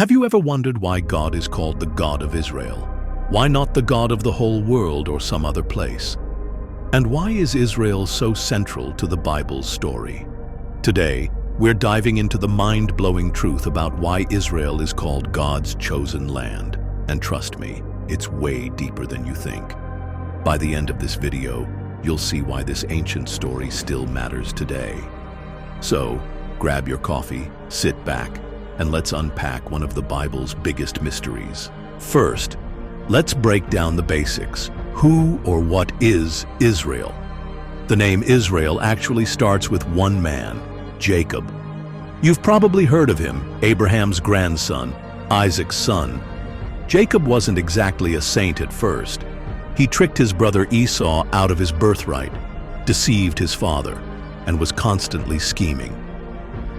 Have you ever wondered why God is called the God of Israel? Why not the God of the whole world or some other place? And why is Israel so central to the Bible's story? Today, we're diving into the mind-blowing truth about why Israel is called God's chosen land. And trust me, it's way deeper than you think. By the end of this video, you'll see why this ancient story still matters today. So, grab your coffee, sit back, and let's unpack one of the Bible's biggest mysteries. First, let's break down the basics. Who or what is Israel? The name Israel actually starts with one man, Jacob. You've probably heard of him, Abraham's grandson, Isaac's son. Jacob wasn't exactly a saint at first. He tricked his brother Esau out of his birthright, deceived his father, and was constantly scheming.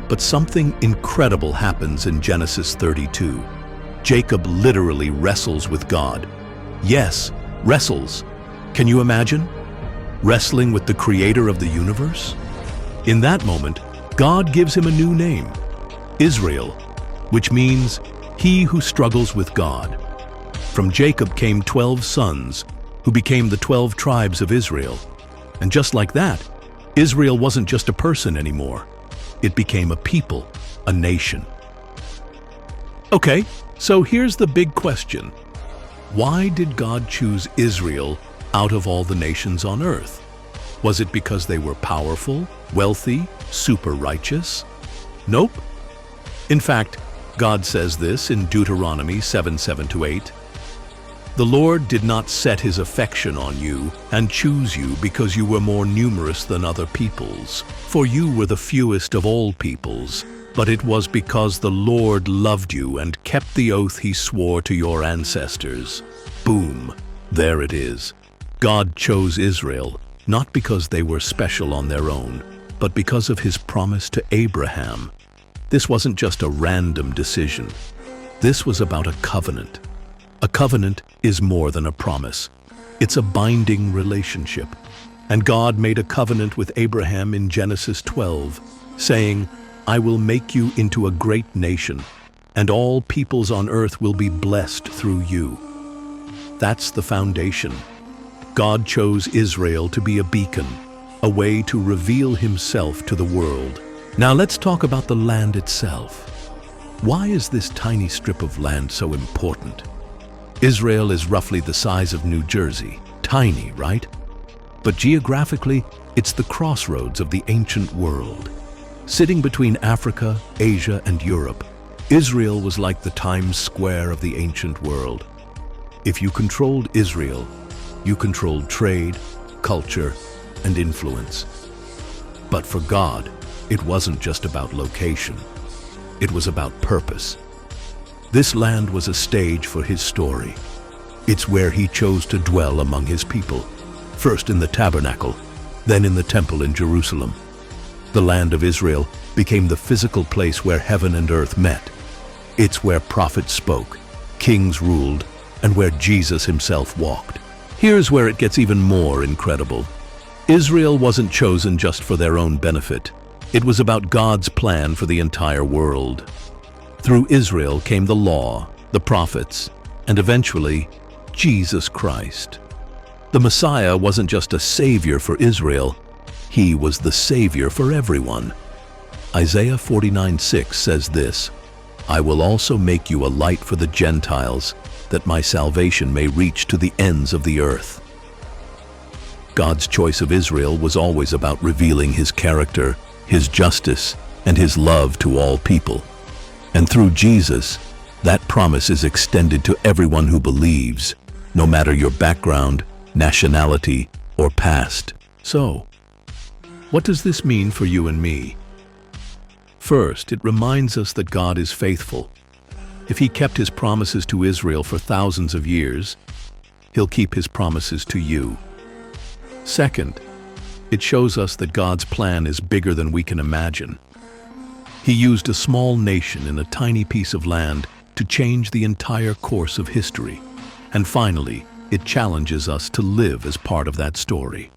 But something incredible happens in Genesis 32. Jacob literally wrestles with God. Yes, wrestles. Can you imagine? Wrestling with the creator of the universe? In that moment, God gives him a new name, Israel, which means he who struggles with God. From Jacob came 12 sons, who became the 12 tribes of Israel. And just like that, Israel wasn't just a person anymore. It became a people, a nation. Okay, so here's the big question. Why did God choose Israel out of all the nations on earth? Was it because they were powerful, wealthy, super righteous? Nope. In fact, God says this in Deuteronomy 7:7-8. The Lord did not set his affection on you and choose you because you were more numerous than other peoples, for you were the fewest of all peoples, but it was because the Lord loved you and kept the oath he swore to your ancestors. Boom, there it is. God chose Israel, not because they were special on their own, but because of his promise to Abraham. This wasn't just a random decision. This was about a covenant. A covenant is more than a promise. It's a binding relationship. And God made a covenant with Abraham in Genesis 12, saying, I will make you into a great nation, and all peoples on earth will be blessed through you. That's the foundation. God chose Israel to be a beacon, a way to reveal himself to the world. Now let's talk about the land itself. Why is this tiny strip of land so important? Israel is roughly the size of New Jersey. Tiny, right? But geographically, it's the crossroads of the ancient world. Sitting between Africa, Asia, and Europe, Israel was like the Times Square of the ancient world. If you controlled Israel, you controlled trade, culture, and influence. But for God, it wasn't just about location. It was about purpose. This land was a stage for his story. It's where he chose to dwell among his people, first in the tabernacle, then in the temple in Jerusalem. The land of Israel became the physical place where heaven and earth met. It's where prophets spoke, kings ruled, and where Jesus himself walked. Here's where it gets even more incredible. Israel wasn't chosen just for their own benefit. It was about God's plan for the entire world. Through Israel came the law, the prophets, and eventually, Jesus Christ. The Messiah wasn't just a savior for Israel, he was the savior for everyone. Isaiah 49:6 says this, I will also make you a light for the Gentiles, that my salvation may reach to the ends of the earth. God's choice of Israel was always about revealing his character, his justice, and his love to all people. And through Jesus, that promise is extended to everyone who believes, no matter your background, nationality, or past. So, what does this mean for you and me? First, it reminds us that God is faithful. If he kept his promises to Israel for thousands of years, he'll keep his promises to you. Second, it shows us that God's plan is bigger than we can imagine. He used a small nation in a tiny piece of land to change the entire course of history. And finally, it challenges us to live as part of that story.